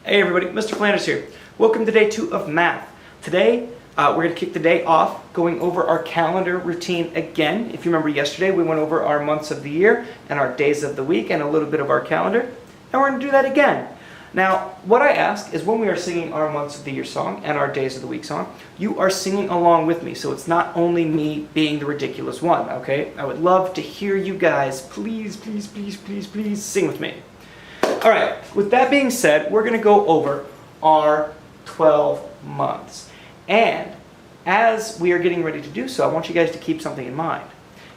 Hey everybody, Mr. Flanders here. Welcome to day 2 of math. Today, we're going to kick the day off going over our calendar routine again. If you remember yesterday, we went over our months of the year and our days of the week and a little bit of our calendar. And we're going to do that again. Now, what I ask is when we are singing our months of the year song and our days of the week song, you are singing along with me. So it's not only me being the ridiculous one, okay? I would love to hear you guys. Please, please, please, please, please sing with me. All right, with that being said, we're going to go over our 12 months. And as we are getting ready to do so, I want you guys to keep something in mind.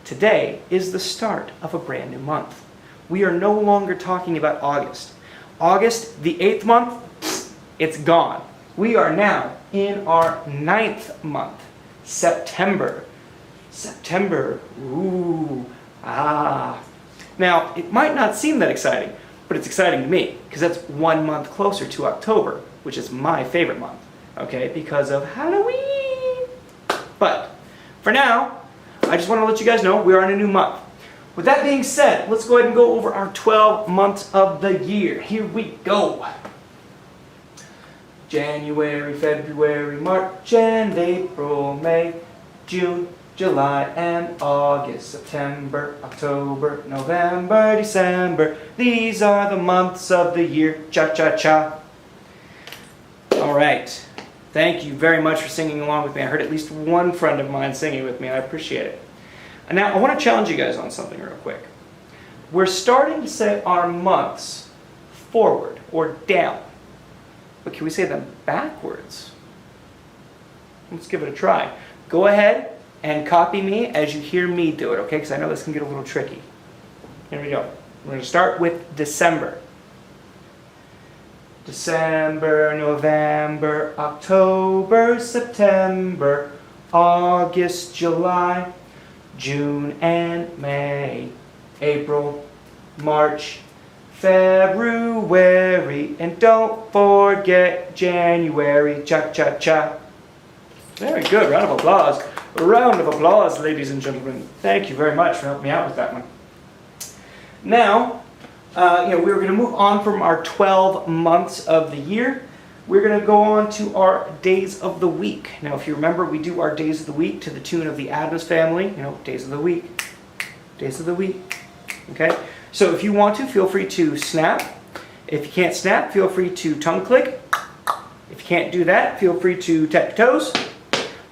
Today is the start of a brand new month. We are no longer talking about August. August, the 8th month, it's gone. We are now in our 9th month, September. September, ooh, ah. Now, it might not seem that exciting, but it's exciting to me because that's 1 month closer to October, which is my favorite month, okay, because of Halloween. But for now, I just want to let you guys know we are in a new month. With that being said, let's go ahead and go over our 12 months of the year. Here we go. January, February, March, and April, May, June, July and August, September, October, November, December. These are the months of the year. Cha-cha-cha. All right. Thank you very much for singing along with me. I heard at least one friend of mine singing with me. I appreciate it. And now I want to challenge you guys on something real quick. We're starting to say our months forward or down. But can we say them backwards? Let's give it a try. Go ahead and copy me as you hear me do it, okay? Because I know this can get a little tricky. Here we go. We're going to start with December. December, November, October, September, August, July, June and May, April, March, February, and don't forget January. Cha-cha-cha. Very good. Round of applause. A round of applause, ladies and gentlemen. Thank you very much for helping me out with that one. Now, we're going to move on from our 12 months of the year. We're going to go on to our days of the week. Now, if you remember, we do our days of the week to the tune of the Addams Family. Days of the week, days of the week. Okay? So if you want to, feel free to snap. If you can't snap, feel free to tongue click. If you can't do that, feel free to tap your toes.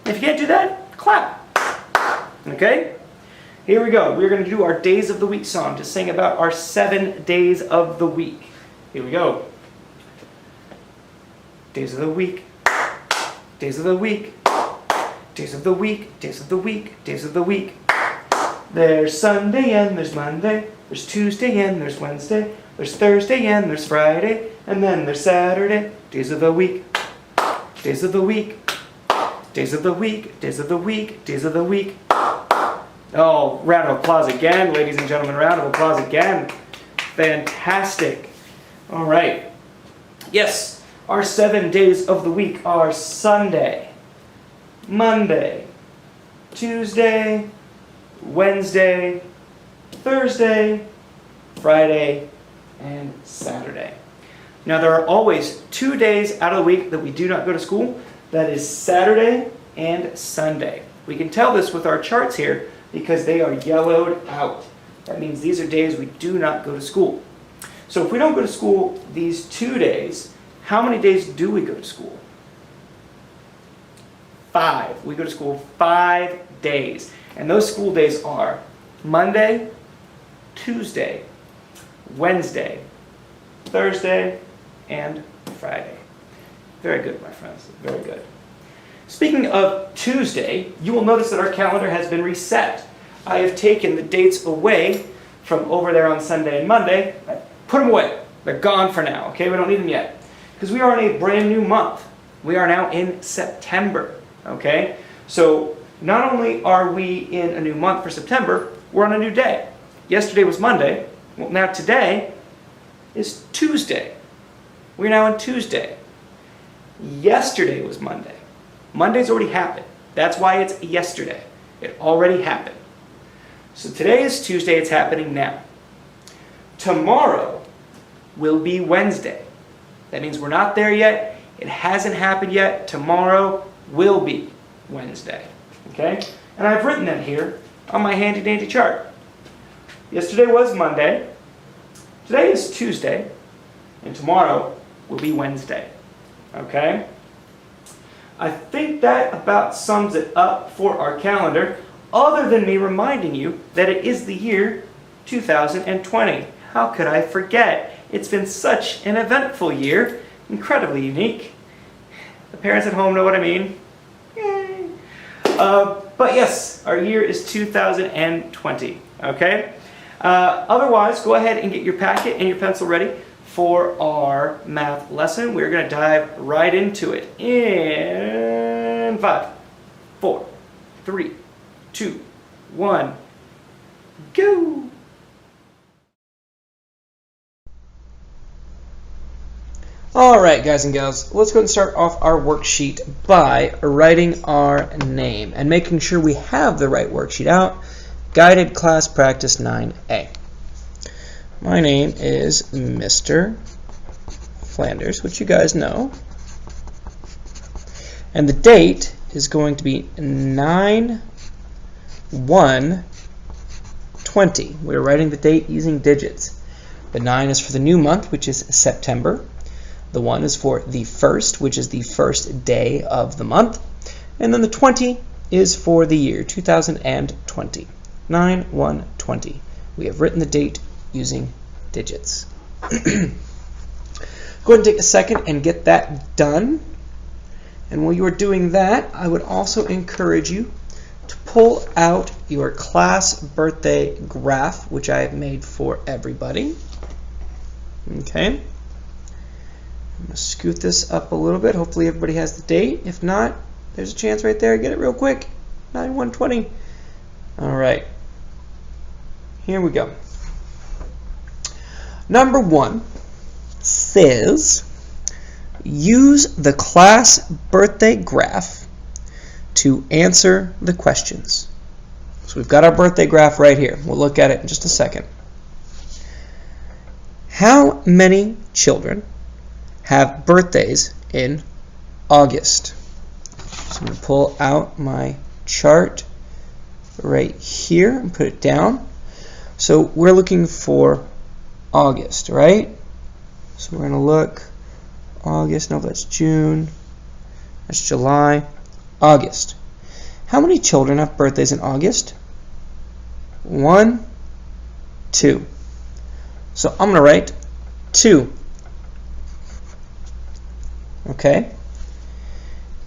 If you can't do that, clap. Okay? Here we go. We're going to do our days of the week song to sing about our 7 days of the week. Here we go. Days of the week. Days of the week. Days of the week. Days of the week. Days of the week. There's Sunday and there's Monday. There's Tuesday and there's Wednesday. There's Thursday and there's Friday. And then there's Saturday. Days of the week. Days of the week. Days of the week, days of the week, days of the week. Oh, round of applause again, ladies and gentlemen. Round of applause again. Fantastic. All right. Yes, our 7 days of the week are Sunday, Monday, Tuesday, Wednesday, Thursday, Friday, and Saturday. Now, there are always 2 days out of the week that we do not go to school. That is Saturday and Sunday. We can tell this with our charts here because they are yellowed out. That means these are days we do not go to school. So if we don't go to school these 2 days, how many days do we go to school? 5. We go to school 5 days. And those school days are Monday, Tuesday, Wednesday, Thursday, and Friday. Very good, my friends. Very good. Speaking of Tuesday, you will notice that our calendar has been reset. I have taken the dates away from over there on Sunday and Monday. I put them away. They're gone for now, okay? We don't need them yet. Because we are in a brand new month. We are now in September, okay? So not only are we in a new month for September, we're on a new day. Yesterday was Monday. Well, now today is Tuesday. We're now on Tuesday. Yesterday was Monday. Monday's already happened. That's why it's yesterday. It already happened. So today is Tuesday. It's happening now. Tomorrow will be Wednesday. That means we're not there yet. It hasn't happened yet. Tomorrow will be Wednesday. Okay? And I've written that here on my handy dandy chart. Yesterday was Monday. Today is Tuesday. And tomorrow will be Wednesday. Okay? I think that about sums it up for our calendar, other than me reminding you that it is the year 2020. How could I forget? It's been such an eventful year, incredibly unique. The parents at home know what I mean. Yay! But yes, our year is 2020, okay? Otherwise, go ahead and get your packet and your pencil ready for our math lesson. We're going to dive right into it in 5, 4, 3, 2, 1, go! Alright guys and gals, let's go and start off our worksheet by writing our name and making sure we have the right worksheet out. Guided Class Practice 9A. My name is Mr. Flanders, which you guys know. And the date is going to be 9/1/20. We're writing the date using digits. The 9 is for the new month, which is September. The 1 is for the first, which is the first day of the month. And then the 20 is for the year 2020. 9/1/20. We have written the date using digits. Go ahead and take a second and get that done. And while you are doing that, I would also encourage you to pull out your class birthday graph, which I have made for everybody. Okay. I'm going to scoot this up a little bit. Hopefully everybody has the date. If not, there's a chance right there. Get it real quick. 9/1/20. All right. Here we go. Number 1 says, use the class birthday graph to answer the questions. So we've got our birthday graph right here. We'll look at it in just a second. How many children have birthdays in August? So I'm going to pull out my chart right here and put it down. So we're looking for August, right? So we're going to look August, no, that's June, that's July, August. How many children have birthdays in August? 1, 2. So I'm going to write 2. Okay?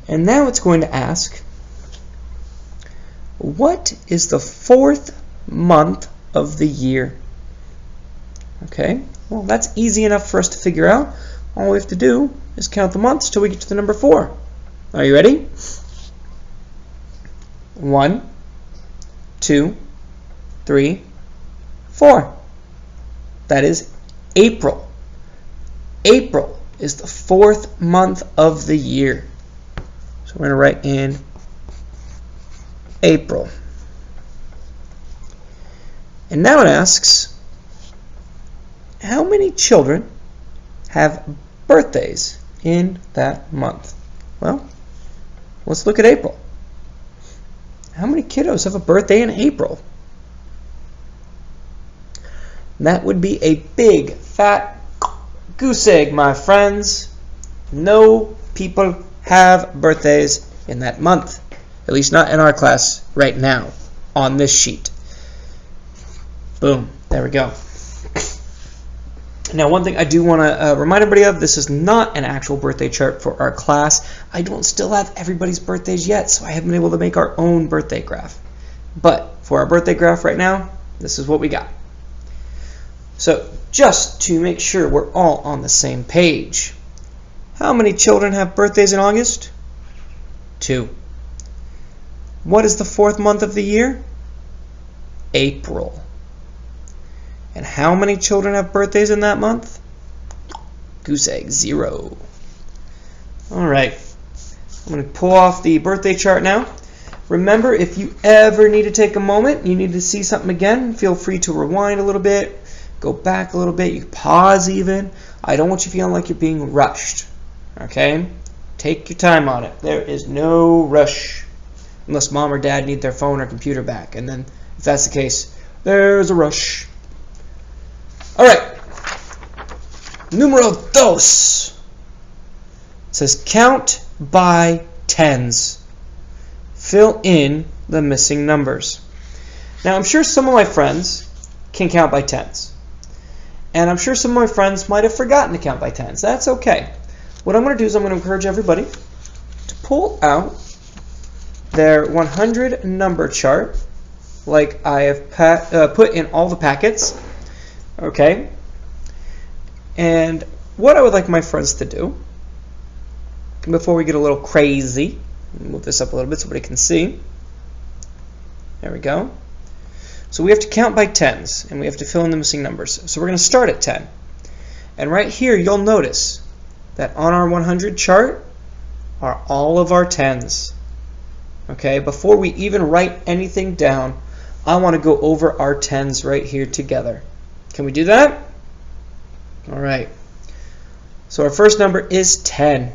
And now it's going to ask, what is the 4th month of the year? Okay, well that's easy enough for us to figure out. All we have to do is count the months till we get to the number 4. Are you ready? 1, 2, 3, 4. That is April. April is the 4th month of the year. So we're going to write in April. And now it asks, how many children have birthdays in that month? Well, let's look at April. How many kiddos have a birthday in April? That would be a big, fat goose egg, my friends. No people have birthdays in that month. At least not in our class right now on this sheet. Boom. There we go. Now, one thing I do want to remind everybody of, this is not an actual birthday chart for our class. I don't still have everybody's birthdays yet, so I haven't been able to make our own birthday graph. But for our birthday graph right now, this is what we got. So just to make sure we're all on the same page, how many children have birthdays in August? 2. What is the 4th month of the year? April. And how many children have birthdays in that month? Goose egg, 0. All right, I'm going to pull off the birthday chart now. Remember, if you ever need to take a moment, you need to see something again, feel free to rewind a little bit, go go back a little bit. You can pause even. I don't want you feeling like you're being rushed. Okay? Take your time on it. There is no rush. Unless mom or dad need their phone or computer back. And then, if that's the case, there's a rush. Alright. Numero dos. It says count by tens. Fill in the missing numbers. Now, I'm sure some of my friends can count by tens. And I'm sure some of my friends might have forgotten to count by tens. That's okay. What I'm going to do is I'm going to encourage everybody to pull out their 100 number chart, like I have put in all the packets. Okay? And what I would like my friends to do, before we get a little crazy, move this up a little bit so everybody can see. There we go. So we have to count by tens, and we have to fill in the missing numbers. So we're going to start at 10. And right here, you'll notice that on our 100 chart are all of our tens. Okay, before we even write anything down, I want to go over our tens right here together. Can we do that? All right. So our first number is 10,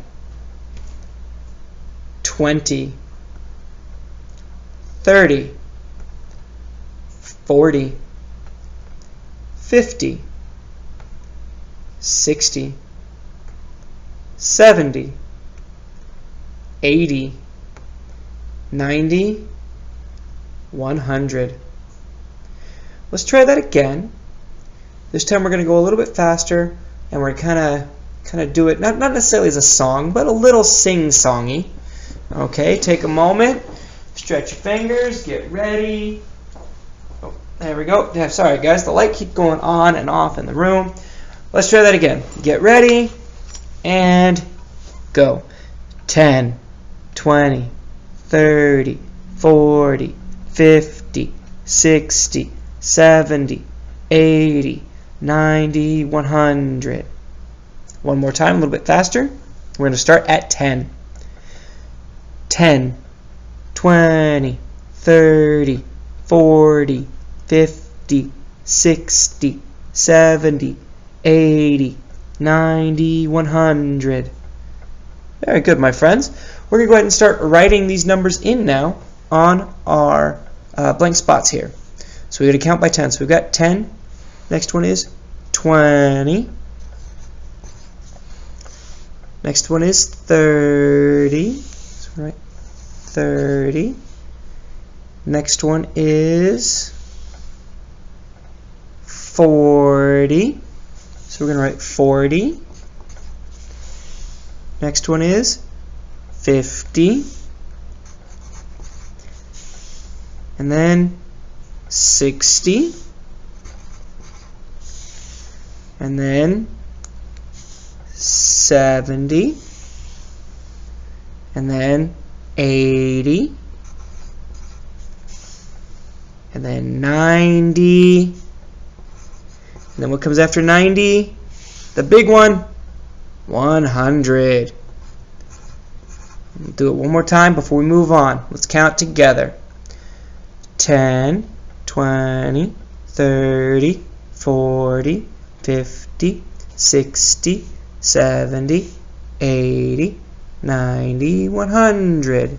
20, 30, 40, 50, 60, 70, 80, 90, 100. Let's try that again. This time we're going to go a little bit faster, and we're kind of do it not necessarily as a song, but a little sing-songy. Okay, take a moment, stretch your fingers, get ready. Oh, there we go. Yeah, sorry guys, the light keeps going on and off in the room. Let's try that again. Get ready and go. 10, 20, 30, 40, 50, 60, 70, 80, 90, 100. One more time, a little bit faster. We're going to start at 10. 10, 20, 30, 40, 50, 60, 70, 80, 90, 100. Very good, my friends. We're going to go ahead and start writing these numbers in now on our blank spots here. So we're going to count by 10. So we've got 10. Next one is 20. Next one is 30. So write 30. Next one is 40. So we're going to write 40. Next one is 50. And then 60. And then 70. And then 80. And then 90. And then what comes after 90? The big one, 100. We'll do it one more time before we move on. Let's count together. 10, 20, 30, 40, 50, 60, 70, 80, 90, 100.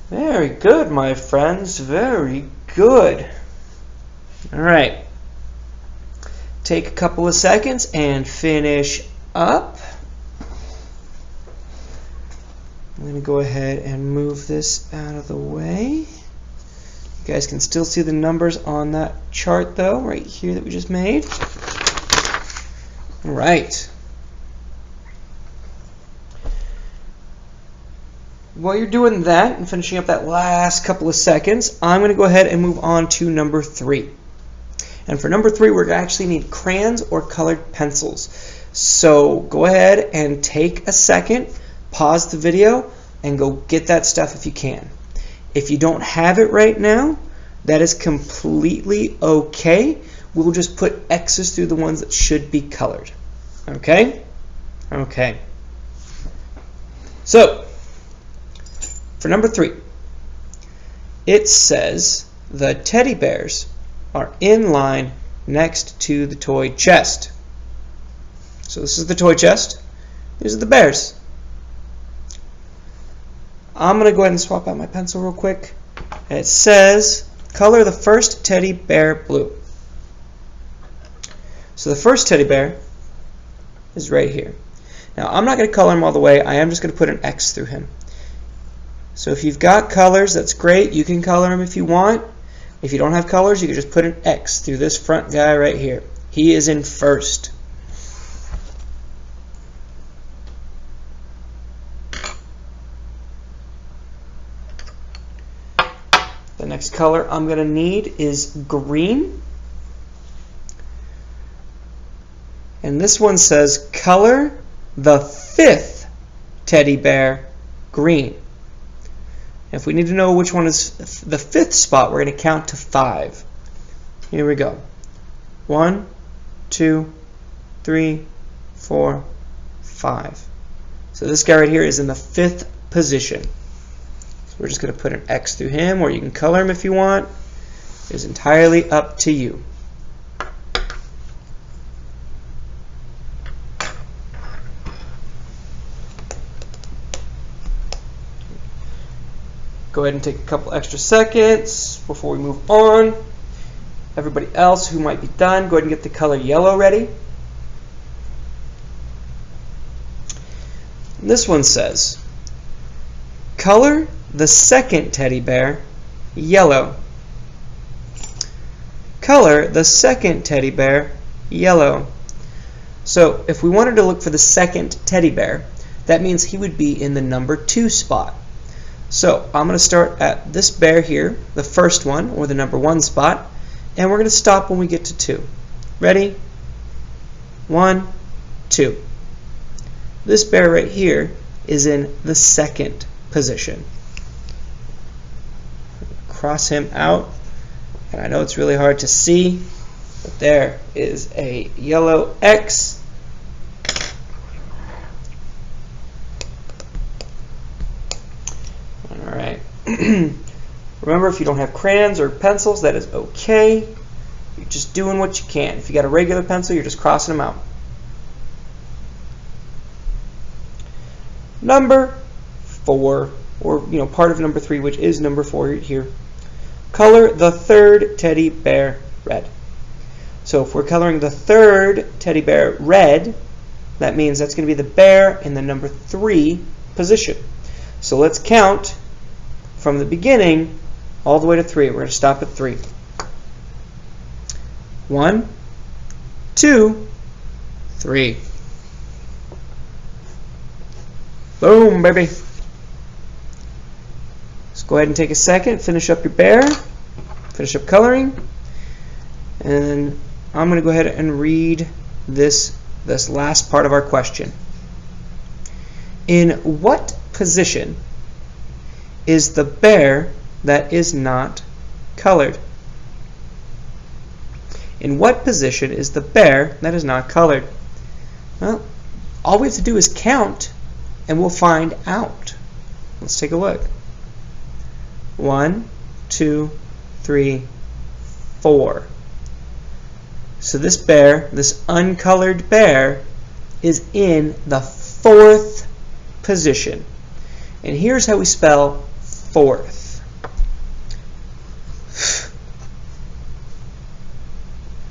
Very good, my friends. Very good. All right. Take a couple of seconds and finish up. I'm going to go ahead and move this out of the way. You guys can still see the numbers on that chart though, right here that we just made. All right. While you're doing that and finishing up that last couple of seconds, I'm going to go ahead and move on to number 3. And for number 3, we're going to actually need crayons or colored pencils. So go ahead and take a second, pause the video, and go get that stuff if you can. If you don't have it right now, that is completely okay. We'll just put X's through the ones that should be colored. Okay? Okay. So, for number 3, it says the teddy bears are in line next to the toy chest. So this is the toy chest. These are the bears. I'm going to go ahead and swap out my pencil real quick. And it says, color the first teddy bear blue. So the first teddy bear is right here. Now I'm not going to color him all the way. I am just going to put an X through him. So if you've got colors, that's great. You can color him if you want. If you don't have colors, you can just put an X through this front guy right here. He is in first. The next color I'm going to need is green. And this one says color the fifth teddy bear green. If we need to know which one is the fifth spot, we're going to count to 5. Here we go. 1, 2, 3, 4, 5. So this guy right here is in the 5th position. So we're just going to put an X through him, or you can color him if you want. It's entirely up to you. Go ahead and take a couple extra seconds before we move on. Everybody else who might be done, go ahead and get the color yellow ready. This one says, color the second teddy bear yellow. Color the second teddy bear yellow. So if we wanted to look for the second teddy bear, that means he would be in the number 2 spot. So I'm going to start at this bear here, the first one, or the number 1 spot, and we're going to stop when we get to 2. Ready? 1, 2. This bear right here is in the 2nd position. Cross him out, and I know it's really hard to see, but there is a yellow X. Alright. Remember, if you don't have crayons or pencils, that is okay. You're just doing what you can. If you got a regular pencil, you're just crossing them out. Number 4, or part of number 3, which is number 4 here. Color the third teddy bear red. So if we're coloring the third teddy bear red, that means that's going to be the bear in the number 3 position. So let's count from the beginning all the way to 3. We're going to stop at 3. 1, 2, 3. Boom, baby. Let's go ahead and take a second, finish up your bear, finish up coloring, and then I'm going to go ahead and read this last part of our question. In what position is the bear that is not colored? In what position is the bear that is not colored? Well, all we have to do is count and we'll find out. Let's take a look. 1, 2, 3, 4. So this bear, this uncolored bear, is in the 4th position. And here's how we spell 4th.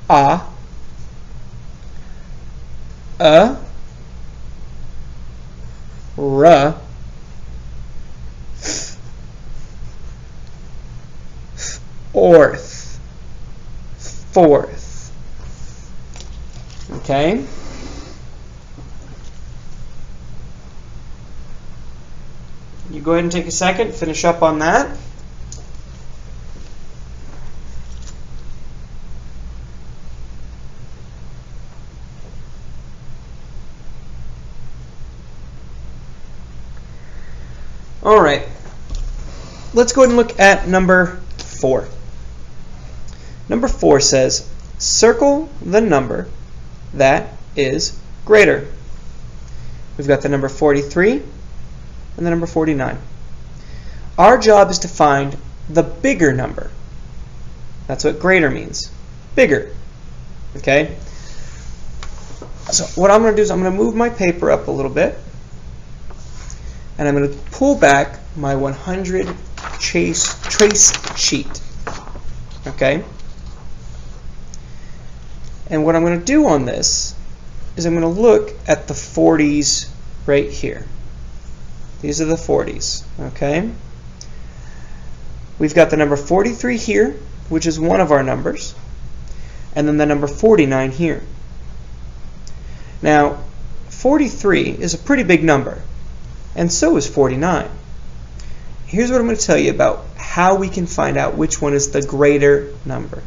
A, R, fourth. Okay? You go ahead and take a second, finish up on that. All right. Let's go ahead and look at number 4. Number 4 says, circle the number that is greater. We've got the number 43 and the number 49. Our job is to find the bigger number. That's what greater means. Bigger. Okay? So what I'm going to do is I'm going to move my paper up a little bit, and I'm going to pull back my 100 trace sheet. Okay? And what I'm going to do on this is I'm going to look at the 40s right here. These are the 40s. Okay? We've got the number 43 here, which is one of our numbers, and then the number 49 here. Now, 43 is a pretty big number, and so is 49. Here's what I'm going to tell you about how we can find out which one is the greater number.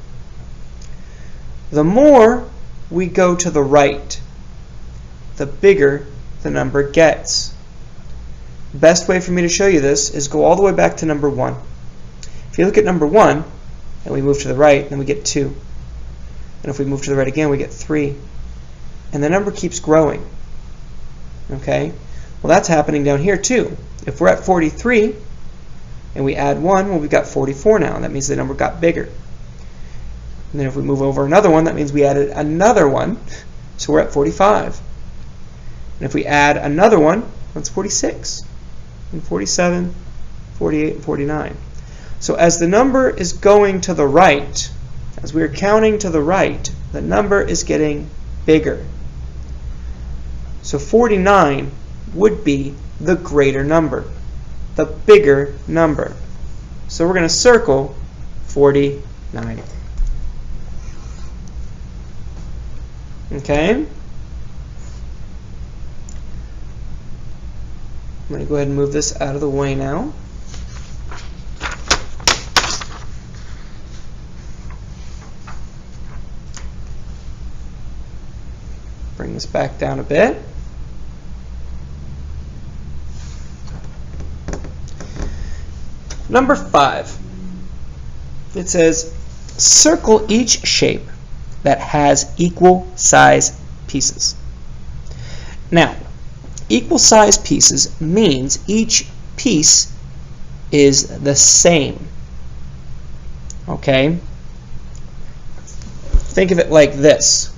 The more we go to the right, the bigger the number gets. The best way for me to show you this is go all the way back to number 1. If you look at number 1, and we move to the right, then we get 2. And if we move to the right again, we get 3. And the number keeps growing. Okay? Well, that's happening down here too. If we're at 43, and we add 1, well, we've got 44 now. That means the number got bigger. And then if we move over another one, that means we added another 1. So we're at 45. And if we add another 1, that's 46. And 47, 48, and 49. So as the number is going to the right, as we're counting to the right, the number is getting bigger. So 49 would be the greater number, the bigger number. So we're going to circle 49. Okay? I'm going to go ahead and move this out of the way now. Bring this back down a bit. Number 5. It says, circle each shape that has equal size pieces. Now, equal size pieces means each piece is the same. Okay? Think of it like this.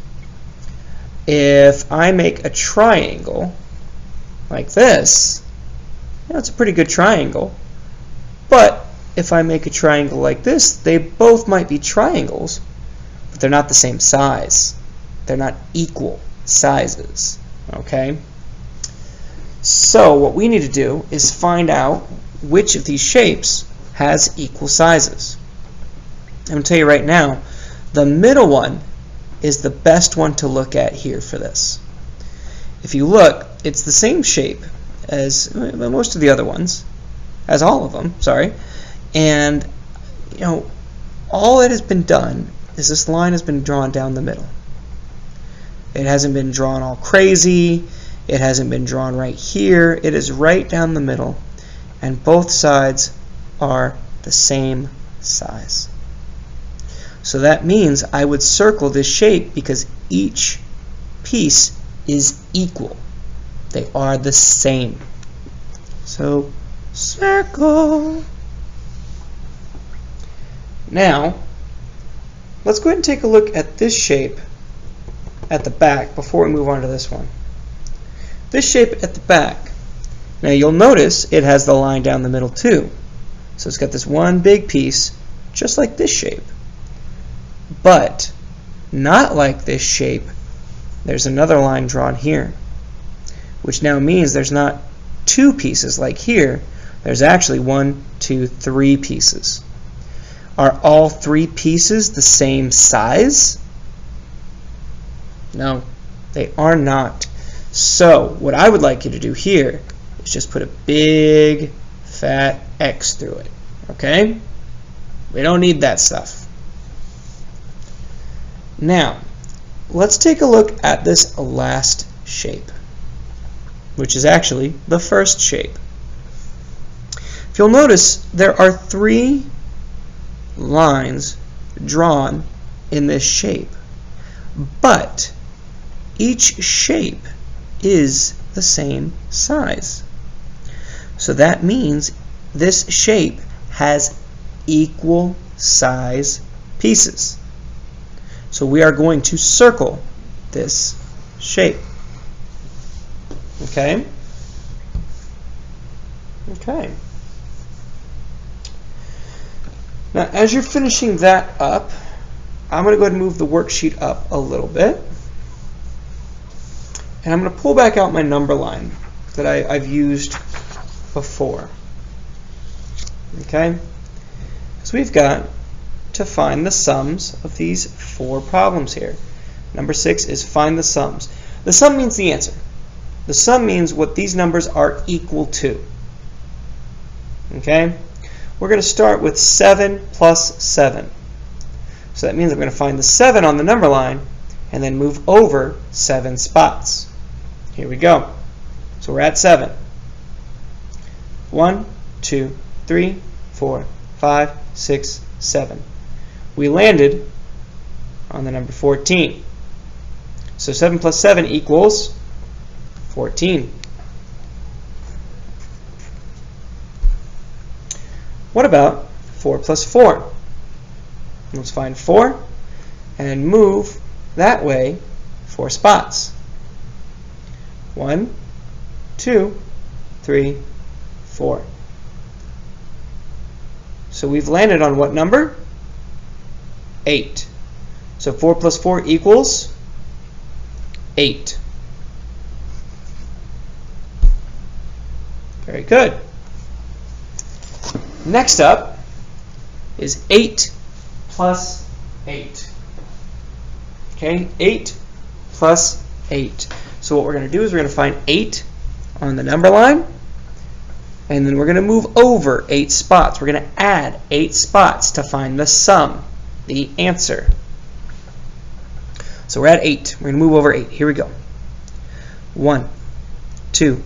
If I make a triangle like this, it's a pretty good triangle. But if I make a triangle like this, they both might be triangles, but they're not the same size. They're not equal sizes. Okay? So what we need to do is find out which of these shapes has equal sizes. I'm going to tell you right now, the middle one is the best one to look at here for this. If you look, it's the same shape as most of the other ones, as all of them, sorry. And all that has been done is this line has been drawn down the middle. It hasn't been drawn all crazy. It hasn't been drawn right here. It is right down the middle, and both sides are the same size. So that means I would circle this shape because each piece is equal. They are the same. So circle. Now, let's go ahead and take a look at this shape at the back before we move on to this one. This shape at the back. Now you'll notice it has the line down the middle too. So it's got this one big piece, just like this shape. But not like this shape. There's another line drawn here, which now means there's not two pieces like here. There's actually 1, 2, 3 pieces. Are all 3 pieces the same size? No, they are not. So what I would like you to do here is just put a big fat X through it. Okay? We don't need that stuff. Now, let's take a look at this last shape, which is actually the first shape. If you'll notice, there are 3 lines drawn in this shape, but each shape is the same size. So that means this shape has equal size pieces. So we are going to circle this shape. Okay? Okay. Now, as you're finishing that up, I'm going to go ahead and move the worksheet up a little bit. And I'm going to pull back out my number line that I've used before. Okay? So we've got to find the sums of these 4 problems here. Number 6 is find the sums. The sum means the answer. The sum means what these numbers are equal to. Okay? We're going to start with 7 plus 7. So that means I'm going to find the 7 on the number line and then move over 7 spots. Here we go. So we're at 7. 1, 2, 3, 4, 5, 6, 7. We landed on the number 14. So 7 plus 7 equals 14. What about 4 plus 4? Let's find 4 and move that way 4 spots. 1, 2, 3, 4. So we've landed on what number? 8. So 4 plus 4 equals 8. Very good. Next up is 8 plus 8. Okay, 8 plus 8. So what we're going to do is we're going to find 8 on the number line, and then we're going to move over 8 spots. We're going to add 8 spots to find the sum, the answer. So we're at 8. We're going to move over 8. Here we go. 1, 2,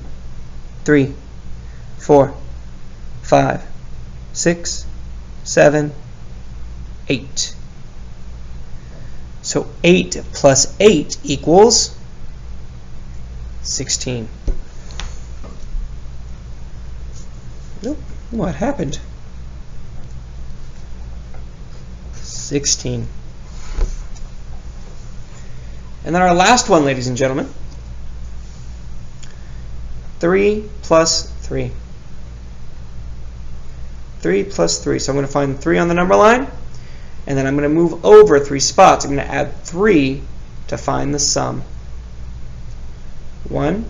3, 4, 5, 6, 7, 8. So 8 plus 8 equals 16. Nope. What happened? 16. And then our last one, ladies and gentlemen. 3 plus 3. 3 plus 3. So I'm going to find 3 on the number line, and then I'm going to move over 3 spots. I'm going to add 3 to find the sum. 1,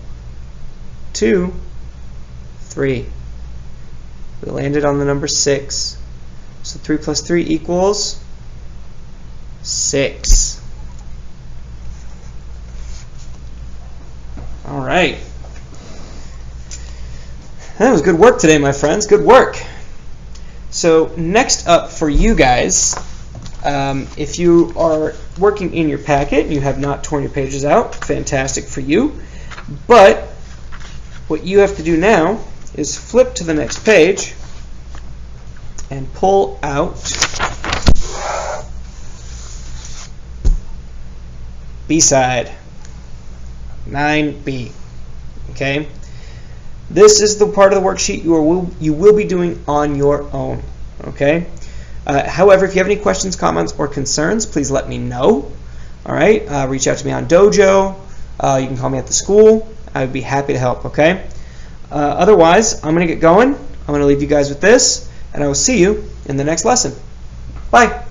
2, 3. We landed on the number 6. So 3 plus 3 equals 6. All right. That was good work today, my friends. Good work. So next up for you guys, if you are working in your packet and you have not torn your pages out, fantastic for you. But what you have to do now is flip to the next page and pull out B-side 9B. Okay? This is the part of the worksheet you will be doing on your own. Okay? However, if you have any questions, comments, or concerns, please let me know. All right? Reach out to me on Dojo. You can call me at the school. I would be happy to help. Okay? Otherwise, I'm going to get going. I'm going to leave you guys with this, and I will see you in the next lesson. Bye.